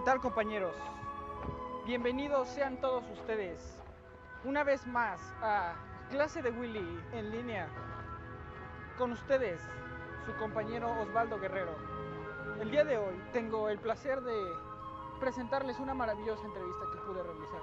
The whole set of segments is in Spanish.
tal, compañeros? Bienvenidos sean todos ustedes una vez más a Clase de Willy en línea. Con ustedes, su compañero Osvaldo Guerrero. El día de hoy tengo el placer de presentarles una maravillosa entrevista que pude realizar.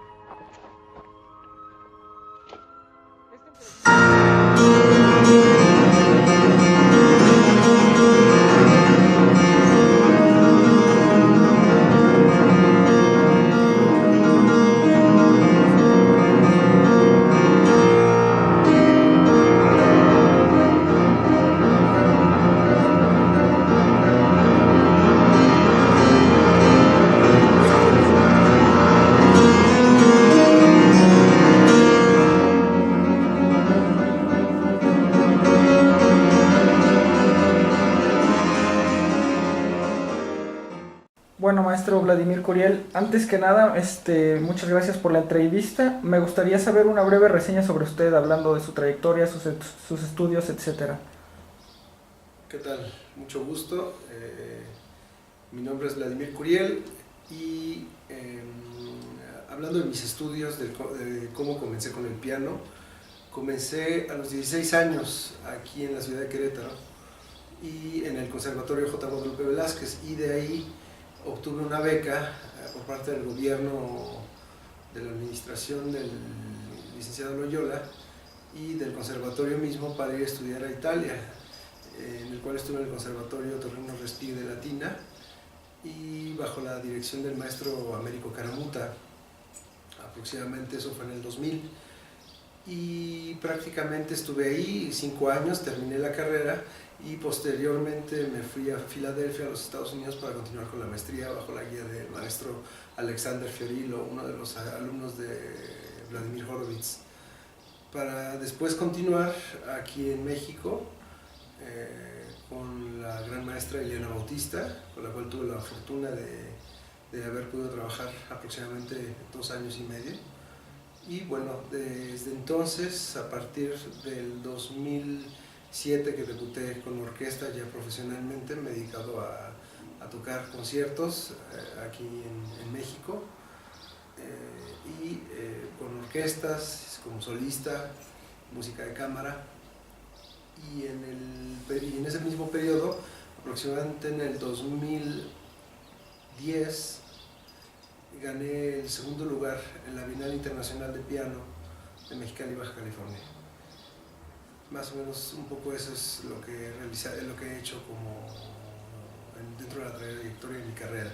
Bueno, maestro Vladimir Curiel, antes que nada, muchas gracias por la entrevista. Me gustaría saber una breve reseña sobre usted, hablando de su trayectoria, sus estudios, etcétera. ¿Qué tal? Mucho gusto. Mi nombre es Vladimir Curiel y hablando de mis estudios, de cómo comencé con el piano, comencé a los 16 años aquí en la ciudad de Querétaro y en el Conservatorio J. Guadalupe Velázquez, y de ahí obtuve una beca por parte del gobierno, de la administración del licenciado Loyola y del conservatorio mismo, para ir a estudiar a Italia, en el cual estuve en el Conservatorio Torrino Respighi de Latina y bajo la dirección del maestro Américo Caramuta. Aproximadamente eso fue en el 2000 y prácticamente estuve ahí 5 años, terminé la carrera y posteriormente me fui a Filadelfia, a los Estados Unidos, para continuar con la maestría bajo la guía del maestro Alexander Fiorillo, uno de los alumnos de Vladimir Horowitz, para después continuar aquí en México con la gran maestra Eliana Bautista, con la cual tuve la fortuna de haber podido trabajar aproximadamente 2 años y medio. Y bueno, desde entonces, a partir del 2007 que debuté con orquesta ya profesionalmente, me he dedicado a tocar conciertos aquí en México, con orquestas, como solista, música de cámara, y en ese mismo periodo, aproximadamente en el 2010, gané el segundo lugar en la Bienal Internacional de Piano de Mexicali, Baja California. Más o menos un poco eso es lo que he hecho dentro de la trayectoria de mi carrera.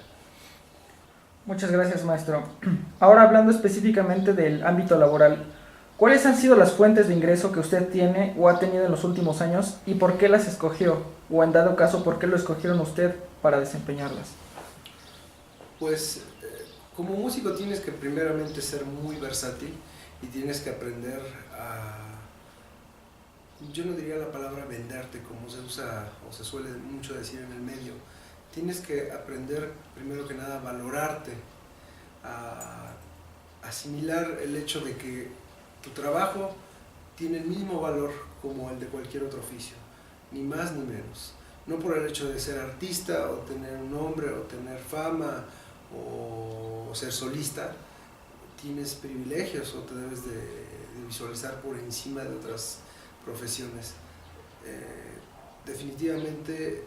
Muchas gracias, maestro. Ahora, hablando específicamente del ámbito laboral, ¿cuáles han sido las fuentes de ingreso que usted tiene o ha tenido en los últimos años y por qué las escogió? O en dado caso, ¿por qué lo escogieron usted para desempeñarlas? Pues como músico tienes que primeramente ser muy versátil y tienes que aprender yo no diría la palabra venderte como se usa o se suele mucho decir en el medio. Tienes que aprender primero que nada a valorarte, a asimilar el hecho de que tu trabajo tiene el mismo valor como el de cualquier otro oficio, ni más ni menos. No por el hecho de ser artista o tener un nombre o tener fama o ser solista, tienes privilegios o te debes de visualizar por encima de otras profesiones. Definitivamente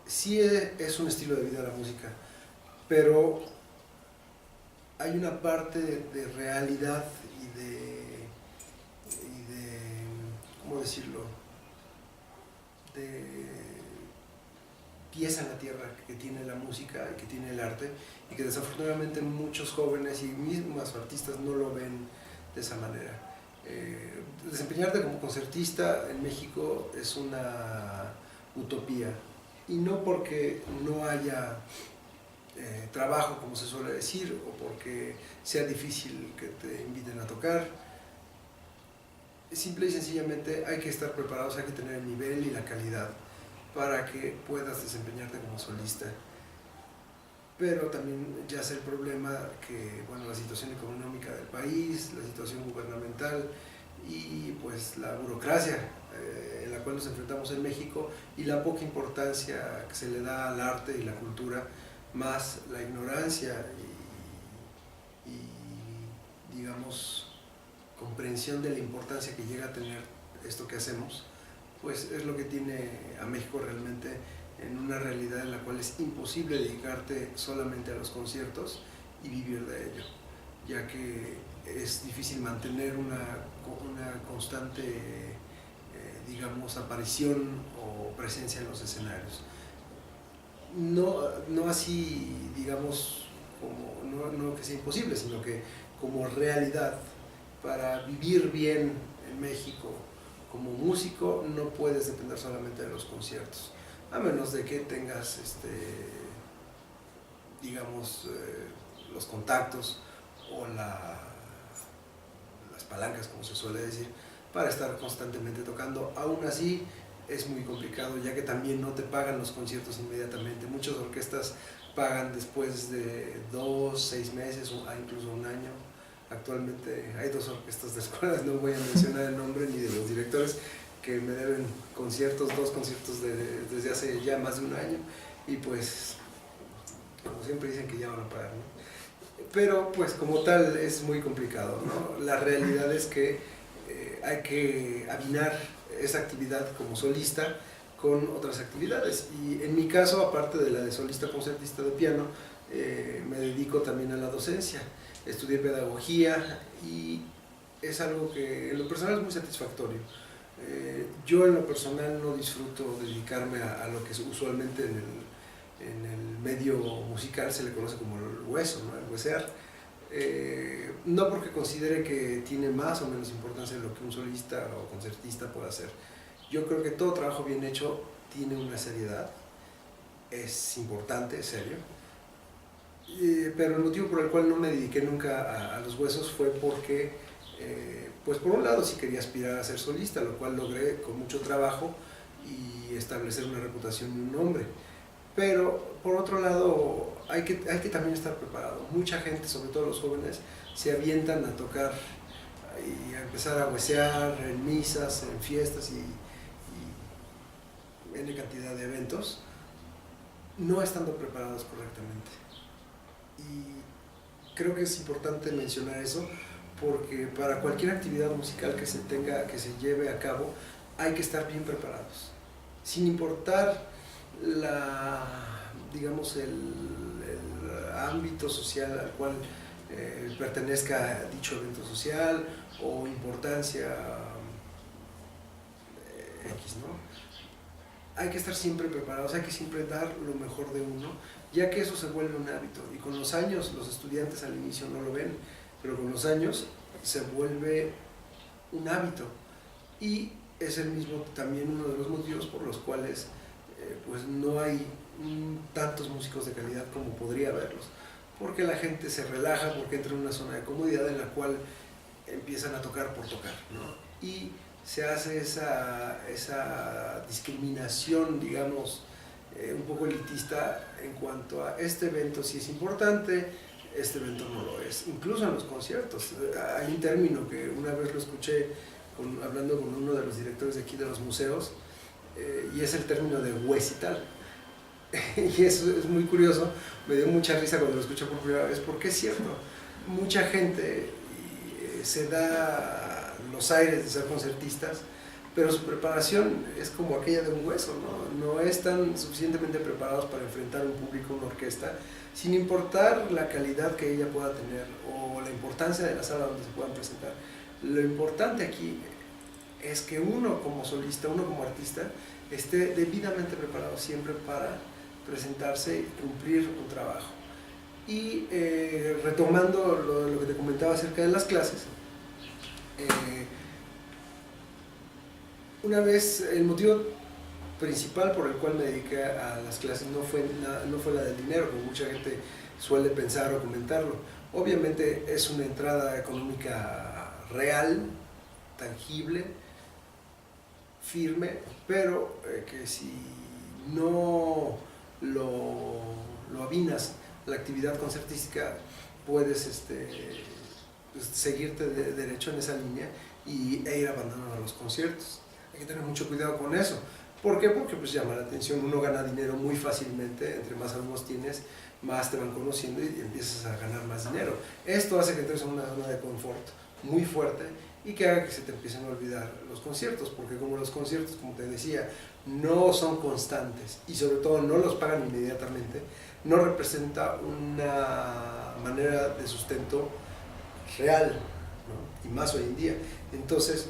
sí es un estilo de vida la música, pero hay una parte de realidad y de ¿cómo decirlo?, de pies en la tierra que tiene la música y que tiene el arte, y que desafortunadamente muchos jóvenes y mismos artistas no lo ven de esa manera. Desempeñarte como concertista en México es una utopía, y no porque no haya trabajo, como se suele decir, o porque sea difícil que te inviten a tocar. Simple y sencillamente hay que estar preparados, hay que tener el nivel y la calidad para que puedas desempeñarte como solista. Pero también ya es el problema que, bueno, la situación económica del país, la situación gubernamental y pues la burocracia en la cual nos enfrentamos en México, y la poca importancia que se le da al arte y la cultura, más la ignorancia y digamos, comprensión de la importancia que llega a tener esto que hacemos, pues es lo que tiene a México realmente en una realidad en la cual es imposible dedicarte solamente a los conciertos y vivir de ello, ya que es difícil mantener una constante, digamos, aparición o presencia en los escenarios. No así, digamos, como, no que sea imposible, sino que como realidad, para vivir bien en México como músico no puedes depender solamente de los conciertos, a menos de que tengas, digamos, los contactos o las palancas, como se suele decir, para estar constantemente tocando. Aún así es muy complicado, ya que también no te pagan los conciertos inmediatamente. Muchas orquestas pagan después de 2, 6 meses o incluso un año. Actualmente hay 2 orquestas de escuelas, no voy a mencionar el nombre ni de los directores, que me deben conciertos, 2 conciertos desde hace ya más de un año, y pues como siempre dicen que ya van a pagar, ¿no? Pero pues como tal es muy complicado, ¿no? La realidad es que hay que afinar esa actividad como solista con otras actividades, y en mi caso, aparte de la de solista concertista de piano, me dedico también a la docencia. Estudié pedagogía y es algo que en lo personal es muy satisfactorio. Yo en lo personal no disfruto dedicarme a lo que usualmente en el medio musical se le conoce como el hueso, ¿no? El huesear. No porque considere que tiene más o menos importancia en lo que un solista o concertista puede hacer. Yo creo que todo trabajo bien hecho tiene una seriedad, es importante, es serio. Pero el motivo por el cual no me dediqué nunca a los huesos fue porque, pues por un lado sí quería aspirar a ser solista, lo cual logré con mucho trabajo y establecer una reputación y un nombre. Pero por otro lado hay que también estar preparado. Mucha gente, sobre todo los jóvenes, se avientan a tocar y a empezar a huesear en misas, en fiestas y en cantidad de eventos, no estando preparados correctamente. Y creo que es importante mencionar eso, porque para cualquier actividad musical que se lleve a cabo, hay que estar bien preparados, sin importar digamos el ámbito social al cual pertenezca dicho evento social o importancia X, ¿no? Hay que estar siempre preparados, hay que siempre dar lo mejor de uno, ya que eso se vuelve un hábito, y con los años, los estudiantes al inicio no lo ven, pero con los años se vuelve un hábito, y es el mismo también uno de los motivos por los cuales pues no hay tantos músicos de calidad como podría haberlos, porque la gente se relaja, porque entra en una zona de comodidad en la cual empiezan a tocar por tocar, ¿no? Y se hace esa discriminación, digamos, un poco elitista en cuanto a este evento sí es importante, este evento no lo es. Incluso en los conciertos, hay un término que una vez lo escuché hablando con uno de los directores de aquí de los museos, y es el término de huesital. Y eso es muy curioso, me dio mucha risa cuando lo escuché por primera vez, porque es cierto, mucha gente se da los aires de ser concertistas, pero su preparación es como aquella de un hueso, no están suficientemente preparados para enfrentar un público, una orquesta, sin importar la calidad que ella pueda tener o la importancia de la sala donde se puedan presentar. Lo importante aquí es que uno como solista, uno como artista, esté debidamente preparado siempre para presentarse y cumplir un trabajo. Y retomando lo que te comentaba acerca de las clases, una vez, el motivo principal por el cual me dediqué a las clases no fue la del dinero, como mucha gente suele pensar o comentarlo. Obviamente es una entrada económica real, tangible, firme, pero que si no lo avinas la actividad concertística, puedes pues, seguirte derecho en esa línea e ir abandonando los conciertos. Hay que tener mucho cuidado con eso. ¿Por qué? Porque pues llama la atención, uno gana dinero muy fácilmente, entre más alumnos tienes, más te van conociendo y empiezas a ganar más dinero. Esto hace que entres en una zona de confort muy fuerte y que haga que se te empiecen a olvidar los conciertos, porque como los conciertos, como te decía, no son constantes y sobre todo no los pagan inmediatamente, no representa una manera de sustento real, ¿no? Y más hoy en día. Entonces,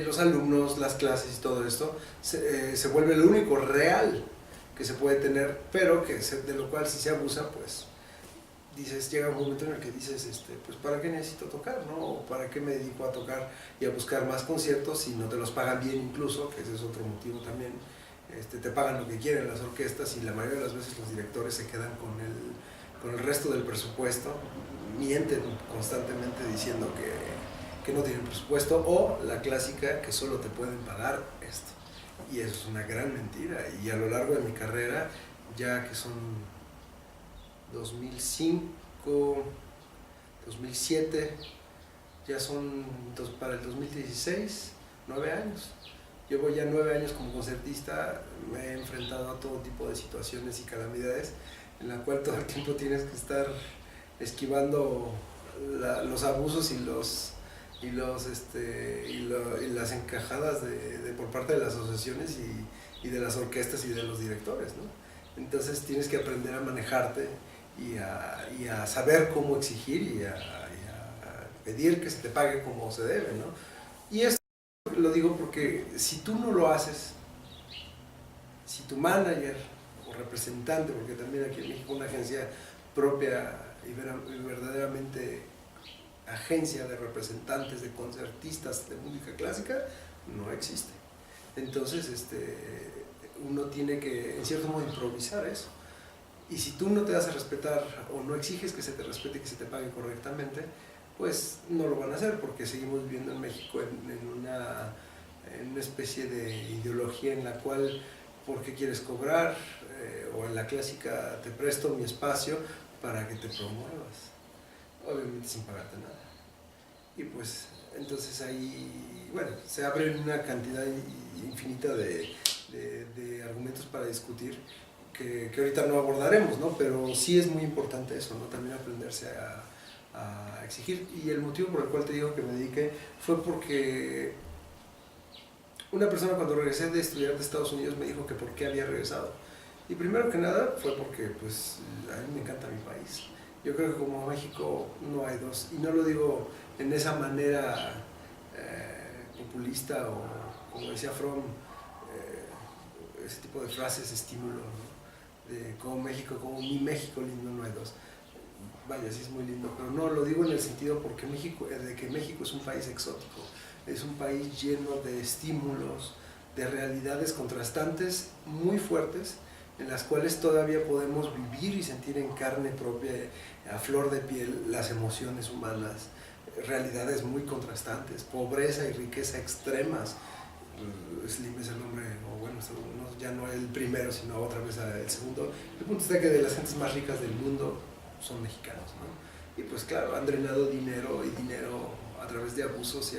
los alumnos, las clases y todo esto se vuelve lo único real que se puede tener, pero de lo cual si se abusa, pues dices, llega un momento en el que dices, pues ¿para qué necesito tocar? ¿No? ¿O para qué me dedico a tocar y a buscar más conciertos si no te los pagan bien incluso? Que ese es otro motivo también. Te pagan lo que quieren las orquestas y la mayoría de las veces los directores se quedan con el resto del presupuesto, mienten constantemente diciendo que no tienen presupuesto, o la clásica que solo te pueden pagar esto. Y eso es una gran mentira. Y a lo largo de mi carrera, ya que son 2005, 2007, ya son para el 2016, 9 años. Llevo ya 9 años como concertista, me he enfrentado a todo tipo de situaciones y calamidades en la cual todo el tiempo tienes que estar esquivando los abusos y las encajadas por parte de las asociaciones y de las orquestas y de los directores, ¿no? Entonces tienes que aprender a manejarte y a saber cómo exigir y a pedir que se te pague como se debe, ¿no? Y esto lo digo porque si tú no lo haces, si tu manager o representante, porque también aquí en México una agencia propia y verdaderamente agencia de representantes, de concertistas de música clásica, no existe. Entonces uno tiene que en cierto modo improvisar eso. Y si tú no te das a respetar o no exiges que se te respete y que se te pague correctamente, pues no lo van a hacer, porque seguimos viviendo en México en una especie de ideología en la cual, ¿por qué quieres cobrar? O en la clásica, te presto mi espacio para que te promuevas, obviamente sin pagarte nada. Y pues entonces ahí, bueno, se abre una cantidad infinita de argumentos para discutir que ahorita no abordaremos, ¿no? Pero sí es muy importante eso, ¿no? También aprenderse a exigir. Y el motivo por el cual te digo que me dediqué fue porque una persona cuando regresé de estudiar de Estados Unidos me dijo que por qué había regresado. Y primero que nada fue porque pues a mí me encanta mi país. Yo creo que como México no hay dos. Y no lo digo en esa manera populista o, como decía Fromm, ese tipo de frases estímulo, ¿no? De como México, como mi México lindo, no hay dos. Vaya, sí es muy lindo, pero no, lo digo en el sentido porque de que México es un país exótico, es un país lleno de estímulos, de realidades contrastantes muy fuertes, en las cuales todavía podemos vivir y sentir en carne propia, a flor de piel, las emociones humanas, realidades muy contrastantes, pobreza y riqueza extremas. Slim es el nombre, o bueno, ya no el primero, sino otra vez el segundo. El punto está que de las gentes más ricas del mundo son mexicanos, ¿no? Y pues claro, han drenado dinero y dinero a través de abusos y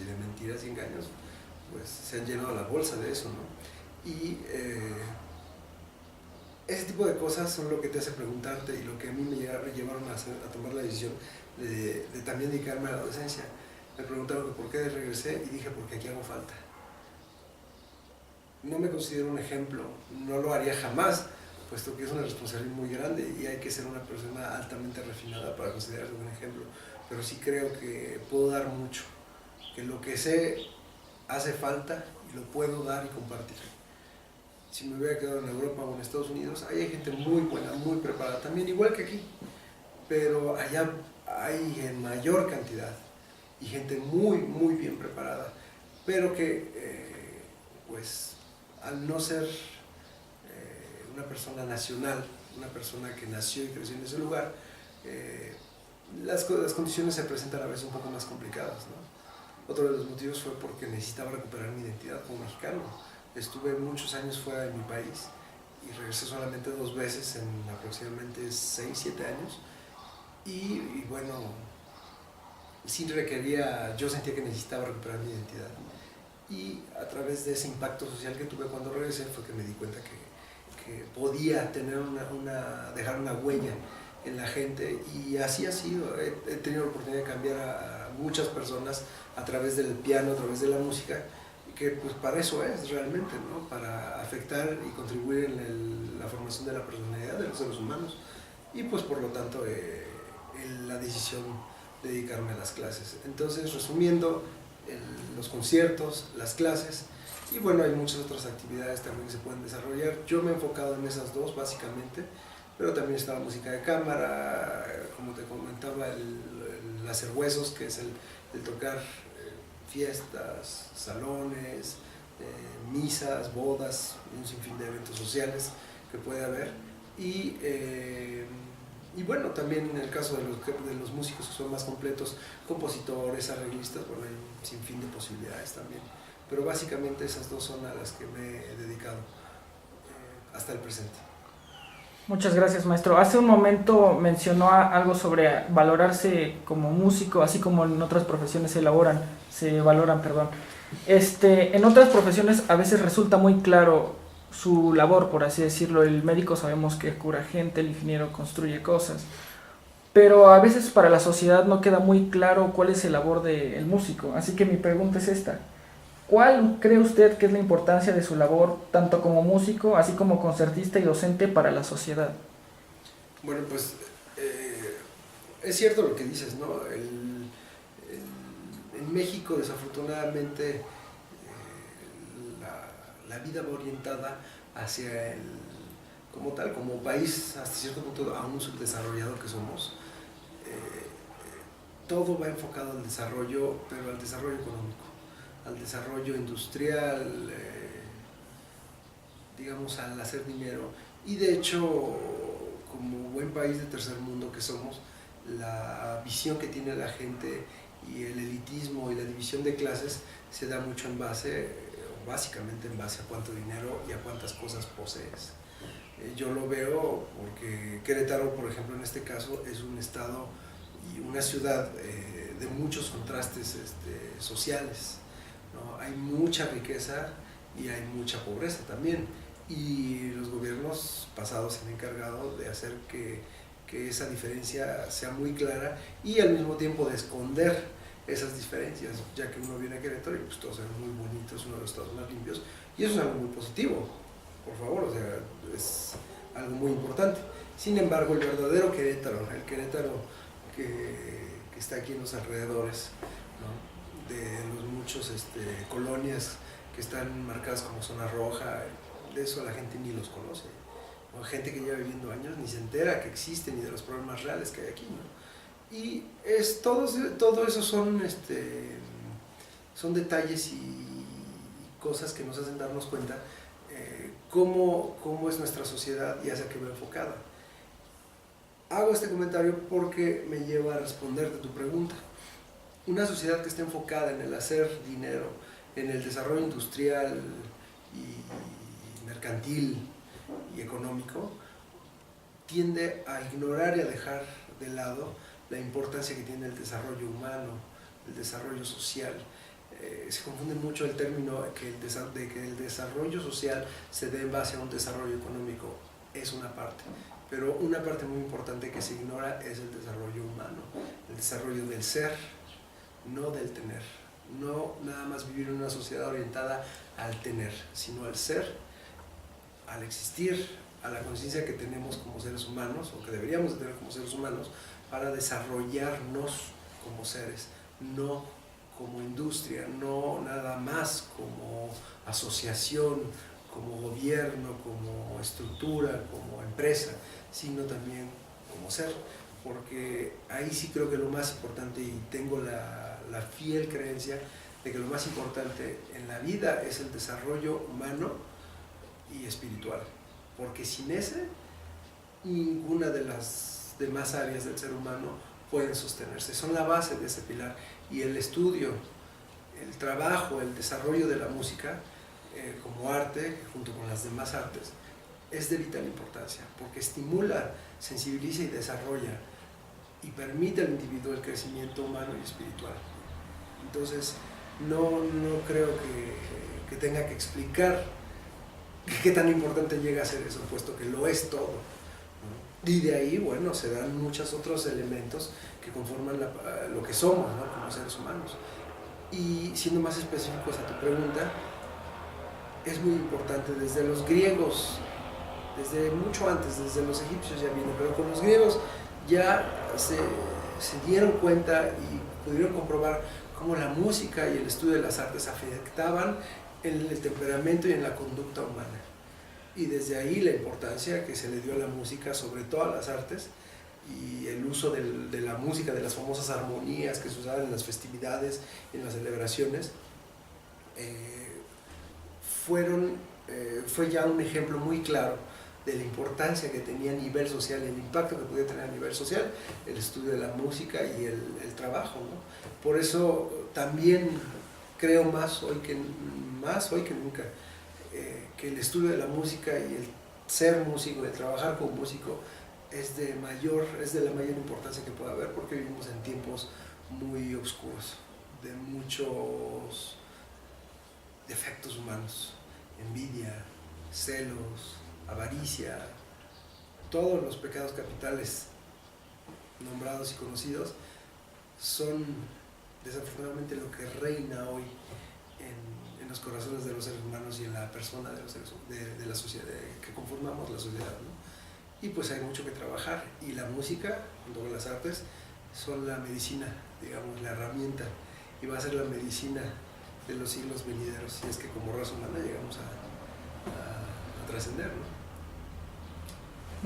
de mentiras y engaños, pues se han llenado la bolsa de eso, ¿no? Y ese tipo de cosas son lo que te hace preguntarte y lo que a mí me llevaron a tomar la decisión de también dedicarme a la docencia. Me preguntaron por qué regresé y dije porque aquí hago falta. No me considero un ejemplo, no lo haría jamás, puesto que es una responsabilidad muy grande y hay que ser una persona altamente refinada para considerarse un ejemplo, pero sí creo que puedo dar mucho, que lo que sé hace falta y lo puedo dar y compartir. Si me hubiera quedado en Europa o en Estados Unidos, ahí hay gente muy buena, muy preparada, también igual que aquí, pero allá hay en mayor cantidad y gente muy, muy bien preparada, pero que pues al no ser una persona nacional, una persona que nació y creció en ese lugar, las condiciones se presentan a veces un poco más complicadas, ¿no? Otro de los motivos fue porque necesitaba recuperar mi identidad como mexicano. Estuve muchos años fuera de mi país y regresé solamente 2 veces en aproximadamente 6, 7 años. Y bueno, sí requería, yo sentía que necesitaba recuperar mi identidad. y a través de ese impacto social que tuve cuando regresé fue que me di cuenta que podía tener dejar una huella en la gente, y así ha sido. He tenido la oportunidad de cambiar a muchas personas a través del piano, a través de la música, que pues para eso es realmente, ¿no? Para afectar y contribuir en la formación de la personalidad de los seres humanos, y pues por lo tanto la decisión de dedicarme a las clases. Entonces, resumiendo, los conciertos, las clases, y bueno, hay muchas otras actividades también que se pueden desarrollar. Yo me he enfocado en esas dos básicamente, pero también está la música de cámara, como te comentaba, el hacer huesos, que es el tocar fiestas, salones, misas, bodas, un sinfín de eventos sociales que puede haber. Y bueno, también en el caso de los músicos que son más completos, compositores, arreglistas, bueno, hay un sinfín de posibilidades también. Pero básicamente esas dos son a las que me he dedicado hasta el presente. Muchas gracias, maestro. Hace un momento mencionó algo sobre valorarse como músico, así como en otras profesiones se valoran, perdón. En otras profesiones a veces resulta muy claro su labor, por así decirlo. El médico sabemos que cura gente, el ingeniero construye cosas, pero a veces para la sociedad no queda muy claro cuál es el labor del músico. Así que mi pregunta es esta: ¿cuál cree usted que es la importancia de su labor, tanto como músico, así como concertista y docente, para la sociedad? Bueno, pues es cierto lo que dices, ¿no? En México, desafortunadamente, la vida va orientada hacia como tal, como país, hasta cierto punto, aún subdesarrollado que somos. Todo va enfocado al desarrollo, pero al desarrollo económico, al desarrollo industrial, digamos, al hacer dinero. Y de hecho, como buen país de tercer mundo que somos, la visión que tiene la gente y el elitismo y la división de clases se da mucho básicamente en base a cuánto dinero y a cuántas cosas posees. Yo lo veo porque Querétaro, por ejemplo, en este caso, es un estado y una ciudad de muchos contrastes sociales, ¿no? Hay mucha riqueza y hay mucha pobreza también, y los gobiernos pasados se han encargado de hacer que esa diferencia sea muy clara y al mismo tiempo de esconder esas diferencias, ya que uno viene a Querétaro y pues todo se ve muy bonito, es uno de los estados más limpios, y eso es algo muy positivo, por favor, o sea, es algo muy importante. Sin embargo, el verdadero Querétaro, el Querétaro que está aquí en los alrededores, ¿no? De los muchos colonias que están marcadas como zona roja, de eso la gente ni los conoce, ¿no? Gente que lleva viviendo años ni se entera que existen ni de los problemas reales que hay aquí, ¿no? Y todo eso son detalles y cosas que nos hacen darnos cuenta cómo es nuestra sociedad y hacia qué va enfocada. Hago este comentario porque me lleva a responderte tu pregunta. Una sociedad que esté enfocada en el hacer dinero, en el desarrollo industrial y mercantil y económico, tiende a ignorar y a dejar de lado la importancia que tiene el desarrollo humano, el desarrollo social. Se confunde mucho el término de que el desarrollo social se dé en base a un desarrollo económico. Es una parte, pero una parte muy importante que se ignora es el desarrollo humano, el desarrollo del ser, no del tener. No nada más vivir en una sociedad orientada al tener, sino al ser, al existir, a la conciencia que tenemos como seres humanos, o que deberíamos de tener como seres humanos, para desarrollarnos como seres, no como industria, no nada más como asociación, como gobierno, como estructura, como empresa, sino también como ser, porque ahí sí creo que lo más importante, y tengo la fiel creencia de que lo más importante en la vida es el desarrollo humano y espiritual, porque sin ese, ninguna de las demás áreas del ser humano pueden sostenerse, son la base de ese pilar, y el estudio, el trabajo, el desarrollo de la música como arte, junto con las demás artes, es de vital importancia, porque estimula, sensibiliza y desarrolla y permite al individuo el crecimiento humano y espiritual. Entonces, no creo que tenga que explicar qué tan importante llega a ser eso, puesto que lo es todo, ¿no? Y de ahí, bueno, se dan muchos otros elementos que conforman lo que somos, ¿no? Como seres humanos. Y siendo más específicos a tu pregunta, es muy importante desde los griegos, desde mucho antes, desde los egipcios ya viene, pero con los griegos ya se dieron cuenta y pudieron comprobar cómo la música y el estudio de las artes afectaban en el temperamento y en la conducta humana. Y desde ahí la importancia que se le dio a la música sobre todas las artes y el uso de la música, de las famosas armonías que se usaban en las festividades, en las celebraciones, fue ya un ejemplo muy claro de la importancia que tenía a nivel social, el impacto que podía tener a nivel social el estudio de la música y el trabajo, ¿no? Por eso también creo más hoy que nunca que el estudio de la música y el ser músico, el trabajar como músico es de la mayor importancia que pueda haber, porque vivimos en tiempos muy oscuros, de muchos defectos humanos, envidia, celos, avaricia, todos los pecados capitales nombrados y conocidos son desafortunadamente lo que reina hoy en los corazones de los seres humanos y en la persona de la sociedad, que conformamos la sociedad, ¿no? Y pues hay mucho que trabajar, y la música, junto con las artes, son la medicina, digamos, la herramienta, y va a ser la medicina de los siglos venideros, si es que como raza humana llegamos a trascender, ¿no?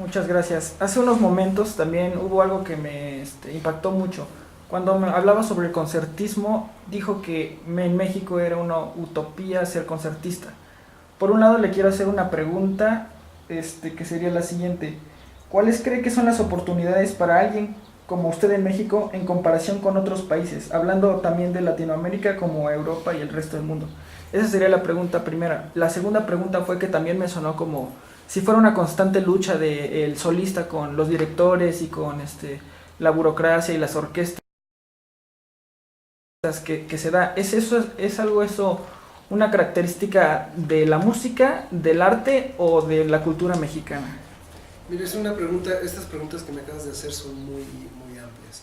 Muchas gracias. Hace unos momentos también hubo algo que me impactó mucho. Cuando me hablaba sobre el concertismo, dijo que en México era una utopía ser concertista. Por un lado le quiero hacer una pregunta, que sería la siguiente. ¿Cuáles cree que son las oportunidades para alguien como usted en México en comparación con otros países? Hablando también de Latinoamérica como Europa y el resto del mundo. Esa sería la pregunta primera. La segunda pregunta fue que también me sonó como si fuera una constante lucha del solista con los directores y con la burocracia y las orquestas que se da. ¿Es algo eso, una característica de la música, del arte o de la cultura mexicana? Mira, es una pregunta, estas preguntas que me acabas de hacer son muy, muy amplias.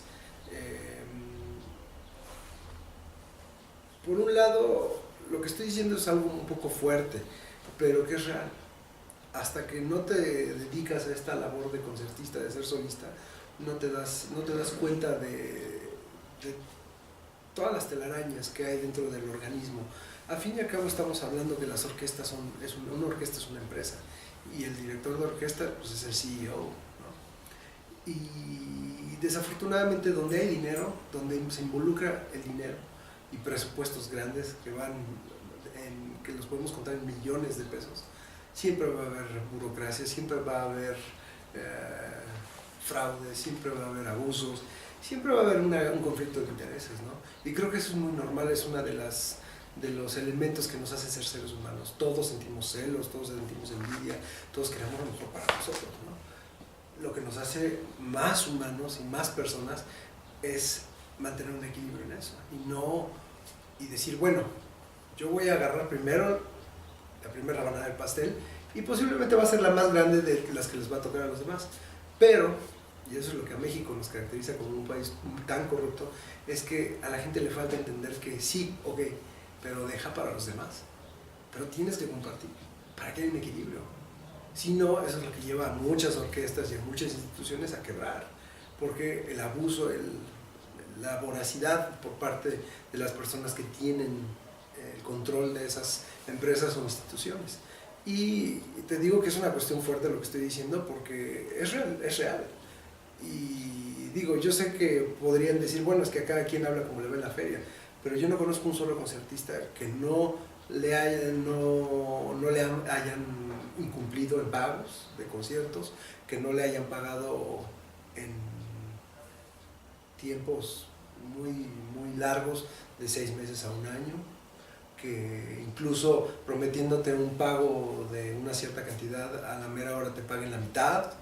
Por un lado, lo que estoy diciendo es algo un poco fuerte, pero que es real. Hasta que no te dedicas a esta labor de concertista, de ser solista, no te das cuenta de todas las telarañas que hay dentro del organismo. A fin y al cabo estamos hablando que las orquestas una orquesta es una empresa, y el director de orquesta pues, es el CEO, ¿no? Y desafortunadamente donde hay dinero, donde se involucra el dinero y presupuestos grandes que los podemos contar en millones de pesos, siempre va a haber burocracia, siempre va a haber fraude, siempre va a haber abusos, siempre va a haber un conflicto de intereses, ¿no? Y creo que eso es muy normal, es una de los elementos que nos hacen ser seres humanos. Todos sentimos celos, todos sentimos envidia, todos queremos lo mejor para nosotros, ¿no? Lo que nos hace más humanos y más personas es mantener un equilibrio en eso, y decir, bueno, yo voy a agarrar primero la primera rebanada del pastel, y posiblemente va a ser la más grande de las que les va a tocar a los demás, pero, y eso es lo que a México nos caracteriza como un país tan corrupto, es que a la gente le falta entender que sí, ok, pero deja para los demás, pero tienes que compartir, para que haya un equilibrio. Si no, eso es lo que lleva a muchas orquestas y a muchas instituciones a quebrar, porque el abuso, la voracidad por parte de las personas que tienen el control de esas empresas o instituciones. Y te digo que es una cuestión fuerte lo que estoy diciendo, porque es real. Y digo, yo sé que podrían decir, bueno, es que a cada quien habla como le ve en la feria, pero yo no conozco un solo concertista que no le hayan incumplido en pagos de conciertos, que no le hayan pagado en tiempos muy, muy largos, de 6 meses a un año, que incluso prometiéndote un pago de una cierta cantidad, a la mera hora te paguen la mitad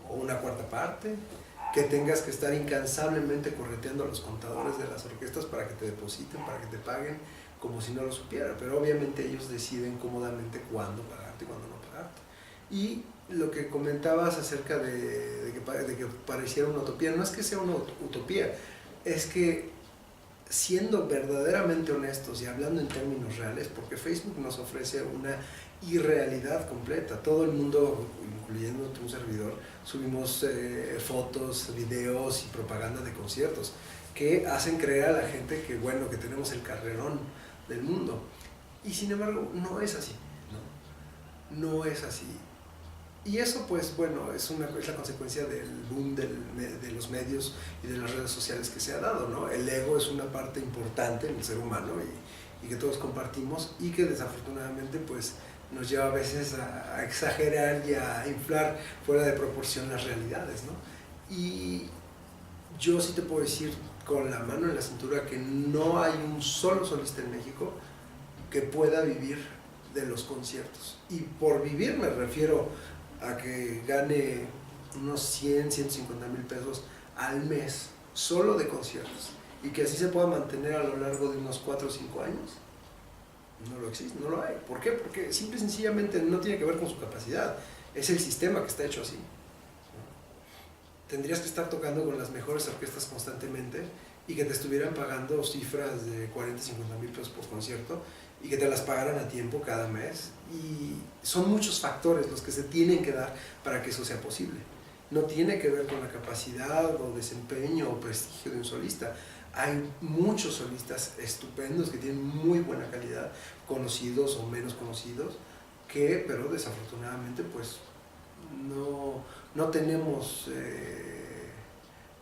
o una cuarta parte. que tengas que estar incansablemente correteando a los contadores de las orquestas para que te depositen, para que te paguen, como si no lo supieran, pero obviamente ellos deciden cómodamente cuándo pagarte y cuándo no pagarte. Y lo que comentabas acerca de que pareciera una utopía, no es que sea una utopía, es que siendo verdaderamente honestos y hablando en términos reales, porque Facebook nos ofrece una irrealidad completa. Todo el mundo, incluyendo tu servidor, subimos fotos, videos y propaganda de conciertos que hacen creer a la gente que, bueno, que tenemos el carrerón del mundo. Y sin embargo, no es así, ¿no? No es así. Y eso, pues, bueno, es la consecuencia del boom de los medios y de las redes sociales que se ha dado, ¿no? El ego es una parte importante en el ser humano y que todos compartimos y que desafortunadamente, pues, nos lleva a veces a exagerar y a inflar fuera de proporción las realidades, ¿no? Y yo sí te puedo decir con la mano en la cintura que no hay un solo solista en México que pueda vivir de los conciertos. Y por vivir me refiero a que gane unos 100, 150 mil pesos al mes solo de conciertos y que así se pueda mantener a lo largo de unos 4 o 5 años. No lo existe, no lo hay. ¿Por qué? Porque simple y sencillamente no tiene que ver con su capacidad, es el sistema que está hecho así. Tendrías que estar tocando con las mejores orquestas constantemente y que te estuvieran pagando cifras de 40, 50 mil pesos por concierto y que te las pagaran a tiempo cada mes. Y son muchos factores los que se tienen que dar para que eso sea posible. No tiene que ver con la capacidad o desempeño o prestigio de un solista. Hay muchos solistas estupendos que tienen muy buena calidad, conocidos o menos conocidos, pero desafortunadamente pues no tenemos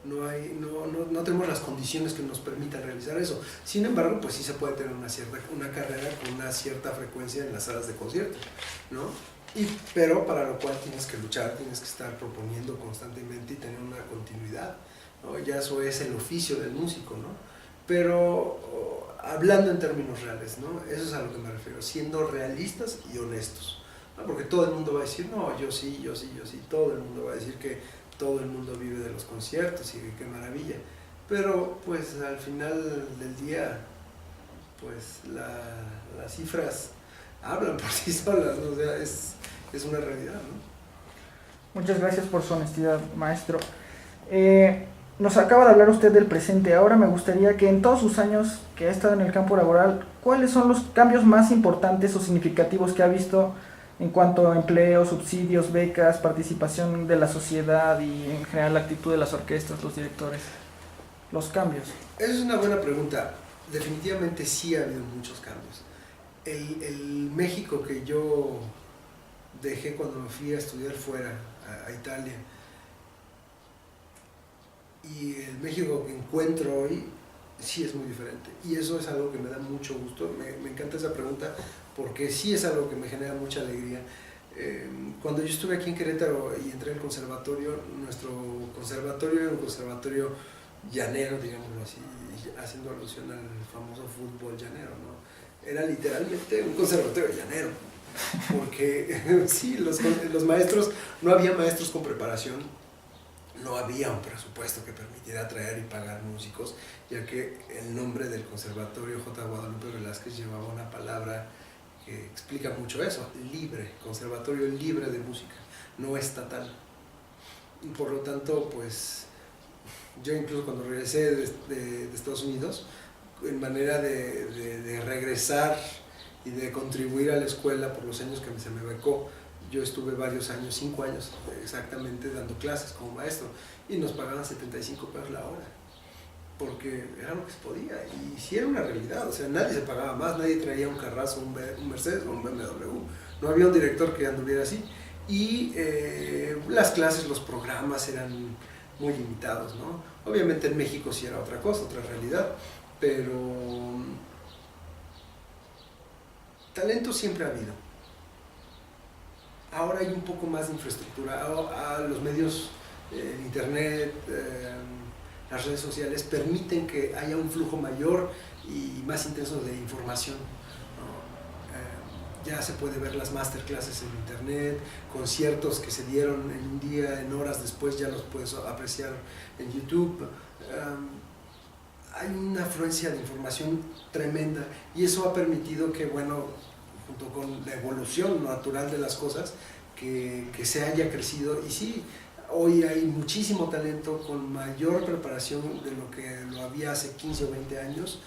no tenemos las condiciones que nos permitan realizar eso. Sin embargo, pues sí se puede tener una carrera con una cierta frecuencia en las salas de concierto, ¿no? Pero para lo cual tienes que luchar, tienes que estar proponiendo constantemente y tener una continuidad, ¿no? Ya eso es el oficio del músico, ¿no? Pero hablando en términos reales, ¿no? Eso es a lo que me refiero, siendo realistas y honestos, ¿no? Porque todo el mundo va a decir, no, yo sí, todo el mundo va a decir que todo el mundo vive de los conciertos y qué maravilla, pero pues al final del día pues las cifras hablan por sí solas, ¿no? O sea, es una realidad, ¿no? Muchas gracias por su honestidad, maestro. Nos acaba de hablar usted del presente. Ahora me gustaría que en todos sus años que ha estado en el campo laboral, ¿cuáles son los cambios más importantes o significativos que ha visto en cuanto a empleo, subsidios, becas, participación de la sociedad y en general la actitud de las orquestas, los directores? Los cambios. Esa es una buena pregunta. Definitivamente sí ha habido muchos cambios. El México que yo dejé cuando me fui a estudiar fuera, a Italia, y el México que encuentro hoy sí es muy diferente, y eso es algo que me da mucho gusto. Me encanta esa pregunta porque sí es algo que me genera mucha alegría. Cuando yo estuve aquí en Querétaro y entré al conservatorio, nuestro conservatorio era un conservatorio llanero, digámoslo así, haciendo alusión al famoso fútbol llanero, ¿no? Era literalmente un conservatorio llanero, porque sí, los maestros, no había maestros con preparación, no había un presupuesto que permitiera atraer y pagar músicos, ya que el nombre del conservatorio J. Guadalupe Velázquez llevaba una palabra que explica mucho eso: libre, conservatorio libre de música, no estatal. Y por lo tanto, pues yo incluso cuando regresé de Estados Unidos, en manera de regresar y de contribuir a la escuela por los años que se me becó, yo estuve varios años, 5 años exactamente, dando clases como maestro, y nos pagaban 75 pesos la hora, porque era lo que se podía, y sí era una realidad. O sea, nadie se pagaba más, nadie traía un carrazo, un Mercedes o un BMW, no había un director que anduviera así, y las clases, los programas eran muy limitados, ¿no? Obviamente en México sí era otra cosa, otra realidad, pero talento siempre ha habido. Ahora hay un poco más de infraestructura, los medios, internet, las redes sociales permiten que haya un flujo mayor y más intenso de información, ¿no? ya se puede ver las masterclasses en internet, conciertos que se dieron en un día, en horas después ya los puedes apreciar en YouTube. Hay una afluencia de información tremenda y eso ha permitido que, bueno, junto con la evolución natural de las cosas, que se haya crecido. Y sí, hoy hay muchísimo talento con mayor preparación de lo que lo había hace 15 o 20 años.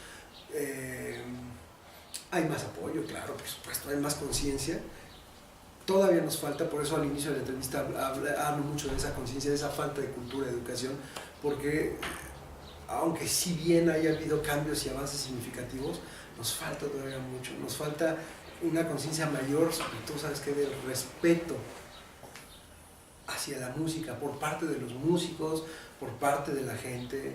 Hay más apoyo, claro, por supuesto, hay más conciencia. Todavía nos falta, por eso al inicio de la entrevista hablo mucho de esa conciencia, de esa falta de cultura, de educación, porque aunque si bien haya habido cambios y avances significativos, nos falta todavía mucho, nos falta una conciencia mayor, sobre todo, ¿sabes qué?, del respeto hacia la música, por parte de los músicos, por parte de la gente,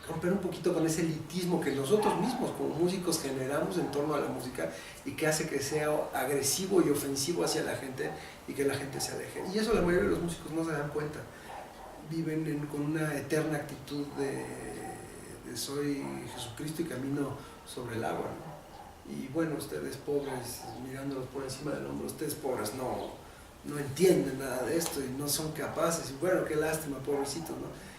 romper un poquito con ese elitismo que nosotros mismos como músicos generamos en torno a la música y que hace que sea agresivo y ofensivo hacia la gente y que la gente se aleje. Y eso la mayoría de los músicos no se dan cuenta. Viven con una eterna actitud de soy Jesucristo y camino sobre el agua, ¿no? Y bueno, ustedes pobres, mirándolos por encima del hombro, ustedes pobres no entienden nada de esto y no son capaces, y bueno, qué lástima, pobrecitos, ¿no?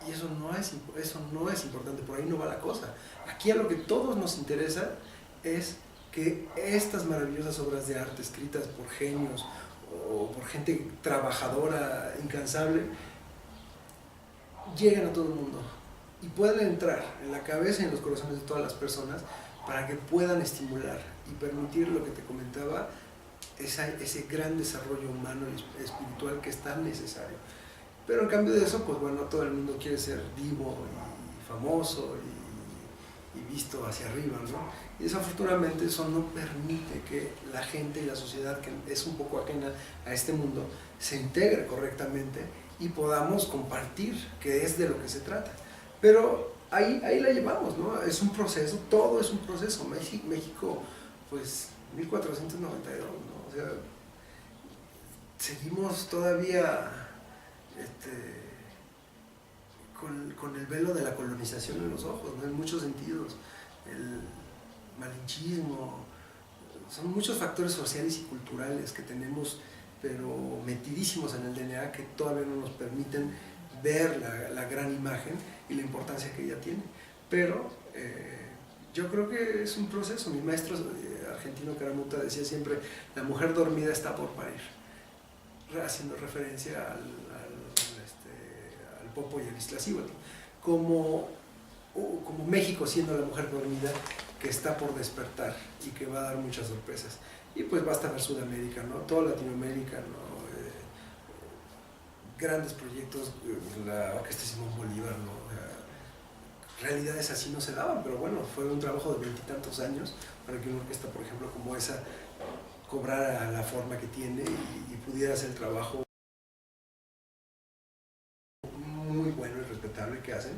Y eso no es importante, por ahí no va la cosa. Aquí a lo que todos nos interesa es que estas maravillosas obras de arte escritas por genios o por gente trabajadora, incansable, lleguen a todo el mundo y puedan entrar en la cabeza y en los corazones de todas las personas para que puedan estimular y permitir lo que te comentaba, ese gran desarrollo humano y espiritual que es tan necesario. Pero en cambio de eso, pues bueno, todo el mundo quiere ser vivo y famoso y visto hacia arriba, ¿no? Y desafortunadamente eso no permite que la gente y la sociedad, que es un poco ajena a este mundo, se integre correctamente y podamos compartir, que es de lo que se trata. Pero ahí la llevamos, ¿no? Es un proceso, todo es un proceso. México, pues, 1492, ¿no? O sea, seguimos todavía con el velo de la colonización en los ojos, ¿no? En muchos sentidos, el malinchismo, son muchos factores sociales y culturales que tenemos, pero metidísimos en el DNA, que todavía no nos permiten ver la gran imagen y la importancia que ella tiene. Pero yo creo que es un proceso. Mi maestro argentino Caramuta decía siempre: la mujer dormida está por parir, haciendo referencia al Popo y el Iztaccíhuatl, como México siendo la mujer dormida que está por despertar y que va a dar muchas sorpresas. Y pues basta ver Sudamérica, ¿no? Toda Latinoamérica, ¿no? Grandes proyectos, la Orquesta Simón Bolívar, ¿no? Realidades así no se daban, pero bueno, fue un trabajo de 20 y tantos años para que una orquesta, por ejemplo, como esa, cobrara la forma que tiene y pudiera hacer el trabajo muy bueno y respetable que hacen.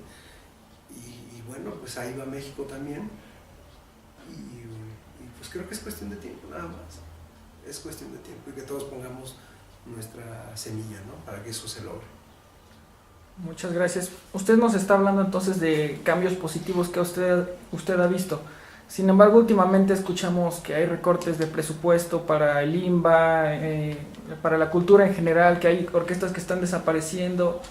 Y bueno, pues ahí va México también, y pues creo que es cuestión de tiempo, nada más. Es cuestión de tiempo y que todos pongamos nuestra semilla, ¿no? Para que eso se logre. Muchas gracias. Usted nos está hablando entonces de cambios positivos que usted ha visto. Sin embargo, últimamente escuchamos que hay recortes de presupuesto para el IMBA, para la cultura en general, que hay orquestas que están desapareciendo,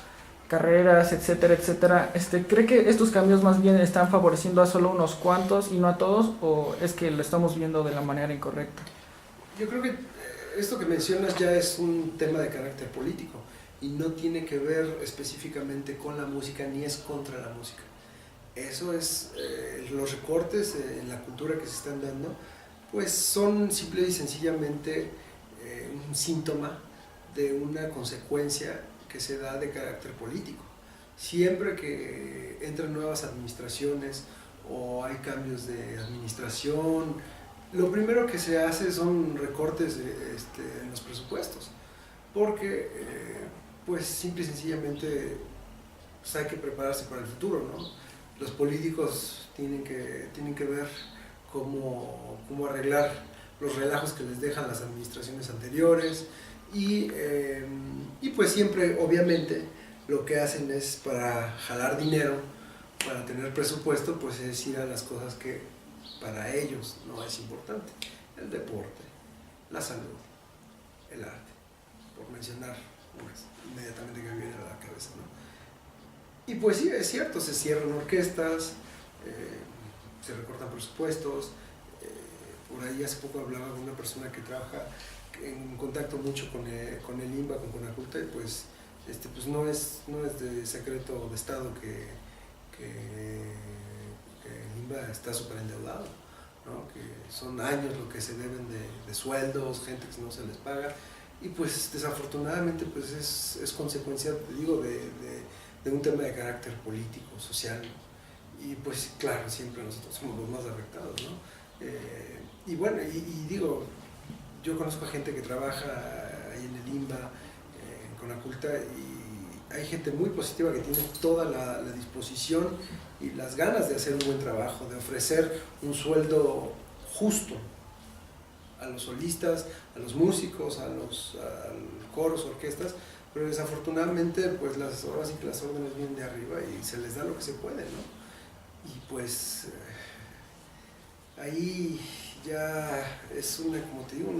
carreras, etcétera, etcétera. ¿Cree que estos cambios más bien están favoreciendo a solo unos cuantos y no a todos, o es que lo estamos viendo de la manera incorrecta? Yo creo que esto que mencionas ya es un tema de carácter político y no tiene que ver específicamente con la música ni es contra la música. Eso es, los recortes en la cultura que se están dando, pues son simple y sencillamente un síntoma de una consecuencia que se da de carácter político. Siempre que entran nuevas administraciones o hay cambios de administración, lo primero que se hace son recortes en los presupuestos, porque pues simple y sencillamente pues hay que prepararse para el futuro, ¿no? Los políticos tienen que ver cómo arreglar los relajos que les dejan las administraciones anteriores y pues siempre, obviamente, lo que hacen es, para jalar dinero, para tener presupuesto, pues es ir a las cosas que para ellos no es importante. El deporte, la salud, el arte, por mencionar unas inmediatamente que me viene a la cabeza, ¿no? Y pues sí, es cierto, se cierran orquestas, se recortan presupuestos. Por ahí hace poco hablaba con una persona que trabaja en contacto mucho con el INBA, con Conaculta, y pues, pues no es de secreto de Estado que el INBA está súper endeudado, ¿no? Que son años lo que se deben de sueldos, gente que no se les paga, y pues desafortunadamente pues es consecuencia, digo, de un tema de carácter político, social, y pues claro, siempre nosotros somos los más afectados, ¿no? Y bueno, y digo, yo conozco a gente que trabaja ahí en el INBA, en Conaculta, y hay gente muy positiva que tiene toda la disposición y las ganas de hacer un buen trabajo, de ofrecer un sueldo justo a los solistas, a los músicos, a coros, orquestas, pero desafortunadamente pues ahora sí que las órdenes vienen de arriba y se les da lo que se puede, ¿no? Y pues ahí ya es como te digo,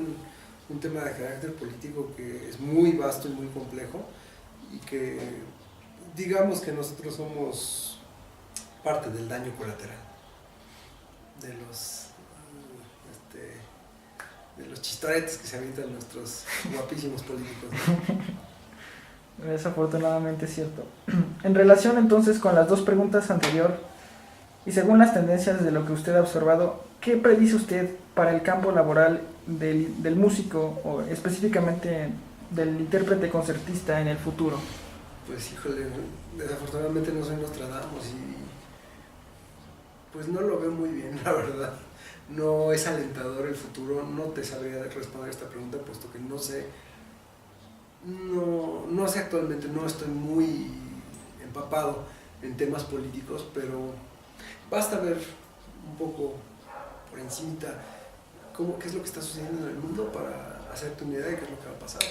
un tema de carácter político que es muy vasto y muy complejo, y que digamos que nosotros somos parte del daño colateral de los chistoretes que se avientan nuestros guapísimos políticos, ¿no? Desafortunadamente es cierto. En relación entonces con las dos preguntas anteriores, y según las tendencias de lo que usted ha observado, ¿qué predice usted para el campo laboral del músico, o específicamente del intérprete concertista en el futuro? Pues híjole, desafortunadamente no soy Nostradamus y pues no lo veo muy bien, la verdad. No es alentador el futuro, no te sabría responder esta pregunta, puesto que no sé actualmente, no estoy muy empapado en temas políticos, pero basta ver un poco por encimita qué es lo que está sucediendo en el mundo para hacerte una idea de qué es lo que va a pasar.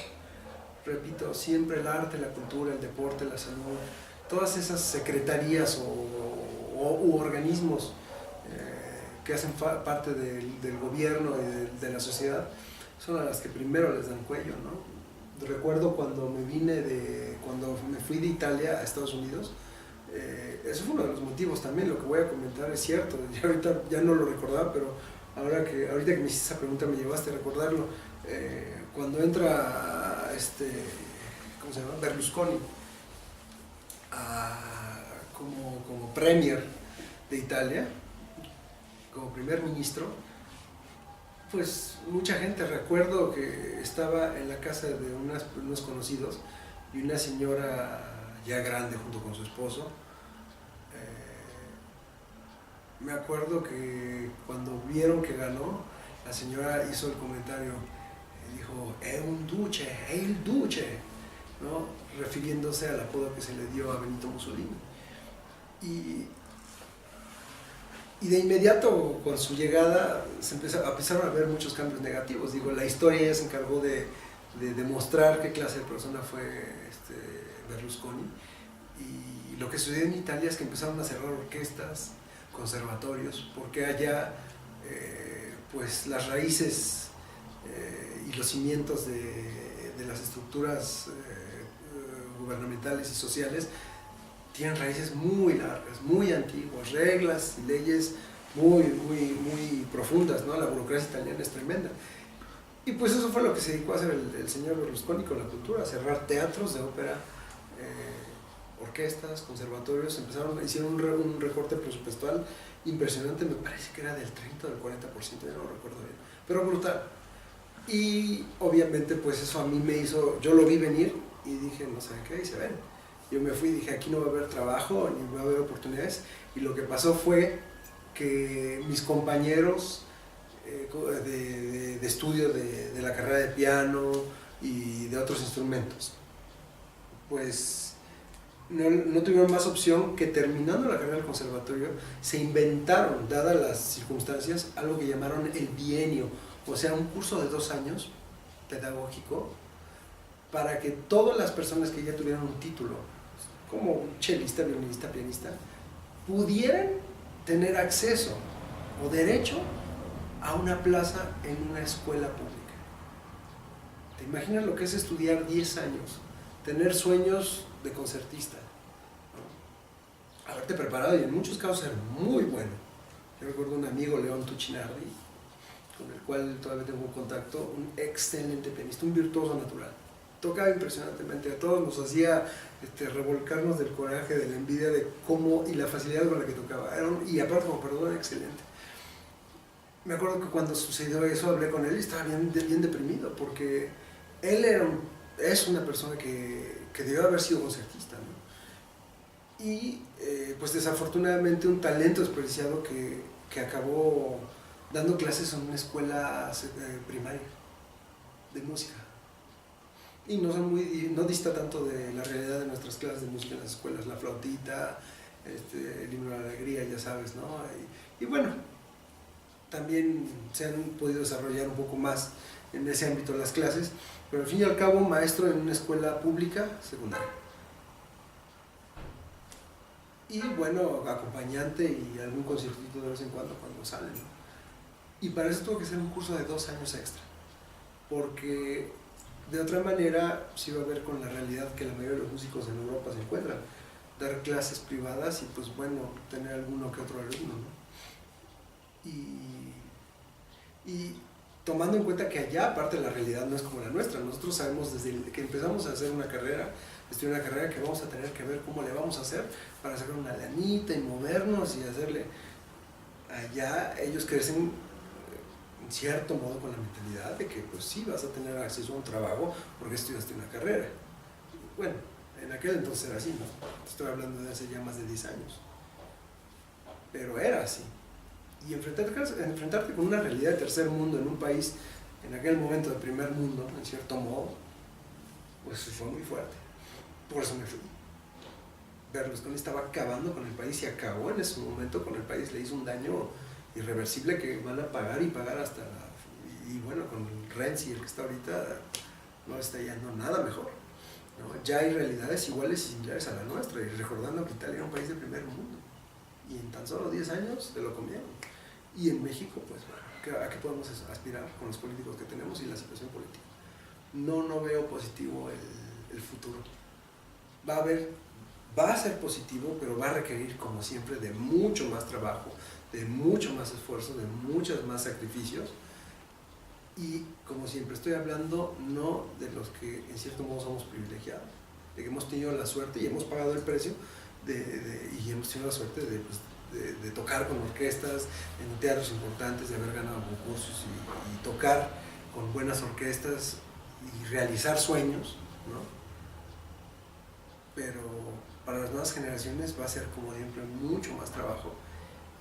Repito, siempre el arte, la cultura, el deporte, la salud, todas esas secretarías u organismos que hacen parte del gobierno y de la sociedad, son a las que primero les dan cuello, ¿no? Recuerdo cuando cuando me fui de Italia a Estados Unidos, eso fue uno de los motivos también. Lo que voy a comentar es cierto, yo ahorita ya no lo recordaba, pero ahorita que me hiciste esa pregunta me llevaste a recordarlo. Cuando entra ¿cómo se llama? Berlusconi como premier de Italia, como primer ministro, pues mucha gente, recuerdo que estaba en la casa de unos conocidos, y una señora ya grande junto con su esposo. Me acuerdo que cuando vieron que ganó, la señora hizo el comentario, dijo, è il duce, ¿no? Refiriéndose al apodo que se le dio a Benito Mussolini. Y de inmediato, con su llegada, empezaron a ver muchos cambios negativos. Digo, la historia ya se encargó de demostrar qué clase de persona fue Berlusconi. Y lo que sucedió en Italia es que empezaron a cerrar orquestas, conservatorios, porque allá pues las raíces y los cimientos de las estructuras gubernamentales y sociales tienen raíces muy largas, muy antiguas, reglas y leyes muy profundas, ¿no? La burocracia italiana es tremenda. Y pues eso fue lo que se dedicó a hacer el señor Berlusconi con la cultura, cerrar teatros de ópera, orquestas, conservatorios. Hicieron un recorte presupuestal impresionante, me parece que era del 30 o del 40%, ya no recuerdo bien, pero brutal. Y obviamente pues eso a mí me hizo, yo lo vi venir y dije, no sé qué, y se ven. Yo me fui y dije, aquí no va a haber trabajo, ni va a haber oportunidades, y lo que pasó fue que mis compañeros de estudio de la carrera de piano y de otros instrumentos, pues no tuvieron más opción que, terminando la carrera del conservatorio, se inventaron, dadas las circunstancias, algo que llamaron el bienio, o sea, un curso de 2 años pedagógico, para que todas las personas que ya tuvieran un título, como chelista, violinista, pianista, pudieran tener acceso o derecho a una plaza en una escuela pública. ¿Te imaginas lo que es estudiar 10 años? Tener sueños de concertista, ¿no? Haberte preparado y en muchos casos ser muy bueno. Yo recuerdo un amigo, León Tuchinardi, con el cual todavía tengo un contacto, un excelente pianista, un virtuoso natural. Tocaba impresionantemente, a todos nos hacía revolcarnos del coraje, de la envidia, de cómo y la facilidad con la que tocaba. Y aparte como perdón, excelente. Me acuerdo que cuando sucedió eso hablé con él y estaba bien deprimido, porque él es una persona que debió haber sido concertista, ¿no? Y pues desafortunadamente un talento desperdiciado que acabó dando clases en una escuela primaria de música. Y no dista tanto de la realidad de nuestras clases de música en las escuelas, la flautita, el himno de la alegría, ya sabes, ¿no? Y bueno, también se han podido desarrollar un poco más en ese ámbito las clases, pero al fin y al cabo maestro en una escuela pública secundaria. Y bueno, acompañante y algún conciertito de vez en cuando salen, ¿no? Y para eso tuvo que ser un curso de 2 años extra, porque de otra manera se iba a ver con la realidad que la mayoría de los músicos en Europa se encuentran, dar clases privadas y pues bueno, tener alguno que otro alumno, ¿no? Y tomando en cuenta que allá aparte la realidad no es como la nuestra, nosotros sabemos desde que empezamos a hacer una carrera, estudiar una carrera, que vamos a tener que ver cómo le vamos a hacer para sacar una lanita y movernos y hacerle. Allá ellos crecen en cierto modo con la mentalidad de que pues sí vas a tener acceso a un trabajo porque estudiaste una carrera. Bueno, en aquel entonces era así, ¿no? Estoy hablando de hace ya más de 10 años. Pero era así. Y enfrentarte con una realidad de tercer mundo en un país, en aquel momento de primer mundo, en cierto modo, pues fue muy fuerte. Por eso me fui. Berlusconi estaba acabando con el país y acabó en ese momento con el país, le hizo un daño irreversible que van a pagar y pagar hasta y bueno, con el Renzi, el que está ahorita, no está yendo nada mejor, ¿no? Ya hay realidades iguales y similares a la nuestra, y recordando que Italia era un país de primer mundo y en tan solo 10 años se lo comieron. Y en México, pues bueno, ¿a qué podemos aspirar con los políticos que tenemos y la situación política? No veo positivo el futuro. Va a ser positivo, pero va a requerir, como siempre, de mucho más trabajo, de mucho más esfuerzo, de muchos más sacrificios. Y como siempre estoy hablando, no de los que en cierto modo somos privilegiados, de que hemos tenido la suerte y hemos pagado el precio y hemos tenido la suerte de tocar con orquestas en teatros importantes, de haber ganado concursos y tocar con buenas orquestas y realizar sueños, ¿no? Pero para las nuevas generaciones va a ser, como siempre, mucho más trabajo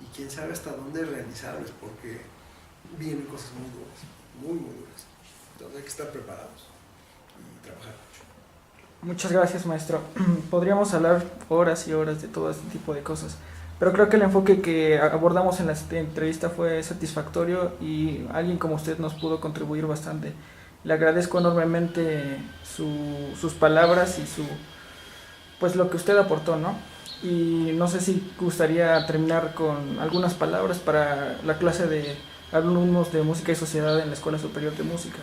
y quién sabe hasta dónde realizarlos, porque vienen cosas muy duras, muy duras. Entonces hay que estar preparados y trabajar mucho. Muchas gracias, maestro. Podríamos hablar horas y horas de todo este tipo de cosas, pero creo que el enfoque que abordamos en la entrevista fue satisfactorio y alguien como usted nos pudo contribuir bastante. Le agradezco enormemente sus palabras y pues lo que usted aportó, ¿no? Y no sé si gustaría terminar con algunas palabras para la clase de alumnos de música y sociedad en la Escuela Superior de Música.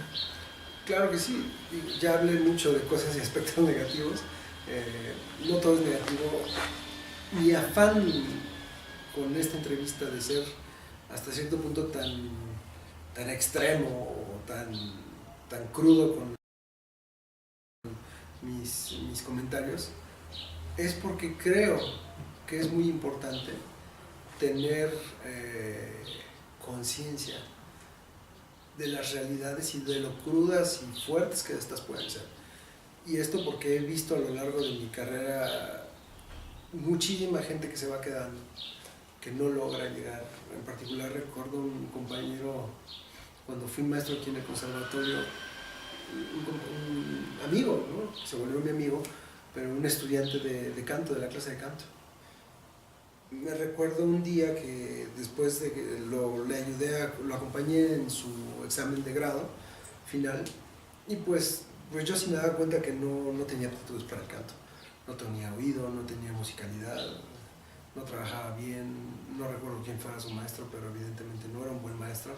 Claro que sí, ya hablé mucho de cosas y aspectos negativos, no todo es negativo. Mi afán con esta entrevista de ser hasta cierto punto tan extremo o tan crudo con mis comentarios es porque creo que es muy importante tener conciencia de las realidades y de lo crudas y fuertes que estas pueden ser. Y esto porque he visto a lo largo de mi carrera muchísima gente que se va quedando, que no logra llegar. En particular recuerdo un compañero, cuando fui maestro aquí en el conservatorio, un amigo, ¿no? Se volvió mi amigo, pero un estudiante de canto, de la clase de canto. Me recuerdo un día que después de que lo acompañé en su examen de grado final, y pues yo sí me daba cuenta que no tenía aptitudes para el canto, no tenía oído, no tenía musicalidad, no trabajaba bien, no recuerdo quién fuera su maestro, pero evidentemente no era un buen maestro,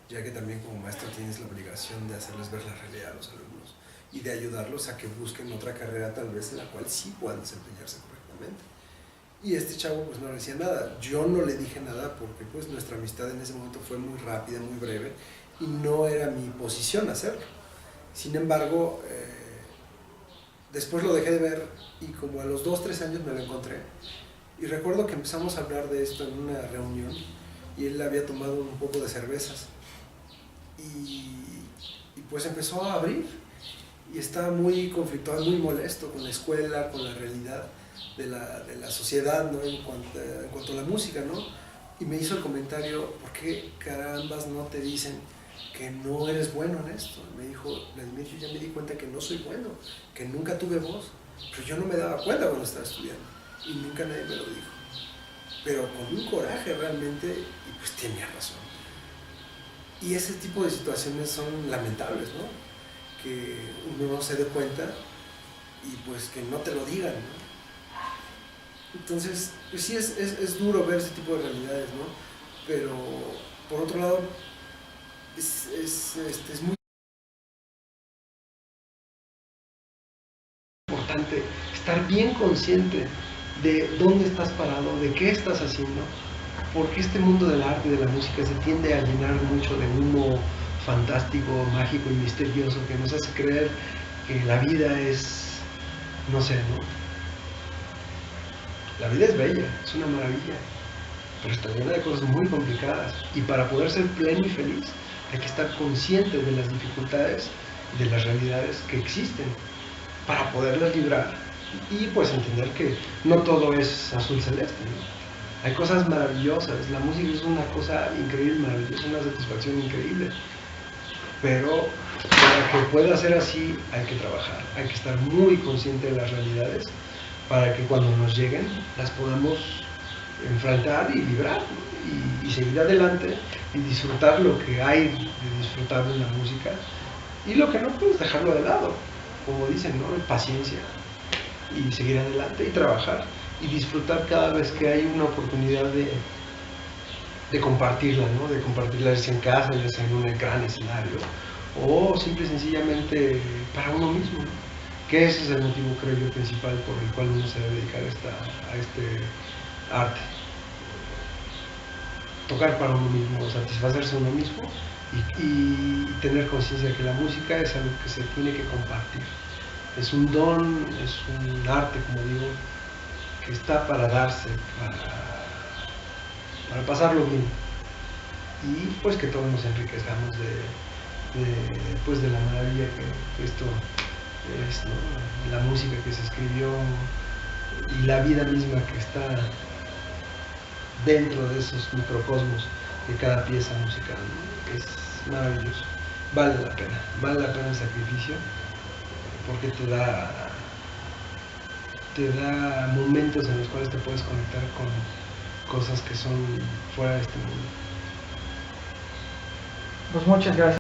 ya que también como maestro tienes la obligación de hacerles ver la realidad a los alumnos y de ayudarlos a que busquen otra carrera tal vez en la cual sí puedan desempeñarse correctamente. Y este chavo pues no le decía nada, yo no le dije nada porque pues nuestra amistad en ese momento fue muy rápida, muy breve y no era mi posición hacerlo. Sin embargo, después lo dejé de ver y como a los 2-3 años me lo encontré y recuerdo que empezamos a hablar de esto en una reunión y él había tomado un poco de cervezas y pues empezó a abrir y estaba muy conflictuado, muy molesto con la escuela, con la realidad de la sociedad, ¿no? en cuanto a la música, ¿no? Y me hizo el comentario, ¿por qué carambas no te dicen que no eres bueno en esto? Me dijo, Vladimir, yo ya me di cuenta que no soy bueno, que nunca tuve voz, pero yo no me daba cuenta cuando estaba estudiando y nunca nadie me lo dijo. Pero con un coraje realmente, y pues tenía razón. Y ese tipo de situaciones son lamentables, ¿no? Que uno no se dé cuenta y pues que no te lo digan, ¿no? Entonces, pues sí es duro ver ese tipo de realidades, ¿no? Pero por otro lado, es muy importante estar bien consciente de dónde estás parado, de qué estás haciendo, porque este mundo del arte y de la música se tiende a llenar mucho de humo fantástico, mágico y misterioso que nos hace creer que la vida es, no sé, ¿no? La vida es bella, es una maravilla, pero está llena de cosas muy complicadas y para poder ser pleno y feliz hay que estar consciente de las dificultades y de las realidades que existen para poderlas librar y pues entender que no todo es azul celeste, ¿no? Hay cosas maravillosas, la música es una cosa increíble, maravillosa, una satisfacción increíble, pero para que pueda ser así hay que trabajar, hay que estar muy consciente de las realidades para que cuando nos lleguen las podamos enfrentar y librar, ¿no? y seguir adelante y disfrutar lo que hay de disfrutar de la música y lo que no, pues dejarlo de lado, como dicen, ¿no? Paciencia y seguir adelante y trabajar y disfrutar cada vez que hay una oportunidad de compartirla, ¿no? De compartirla ya sea en casa, ya sea en un gran escenario o simple y sencillamente para uno mismo, ¿no? Que ese es el motivo, creo yo, principal por el cual uno se debe dedicar a este arte. Tocar para uno mismo, satisfacerse uno mismo y tener conciencia de que la música es algo que se tiene que compartir. Es un don, es un arte, como digo, que está para darse, para pasarlo bien. Y pues que todos nos enriquezcamos de la maravilla que esto es, ¿no? La música que se escribió y la vida misma que está dentro de esos microcosmos de cada pieza musical, ¿no? Es maravilloso, vale la pena el sacrificio porque te da momentos en los cuales te puedes conectar con cosas que son fuera de este mundo. Pues muchas gracias.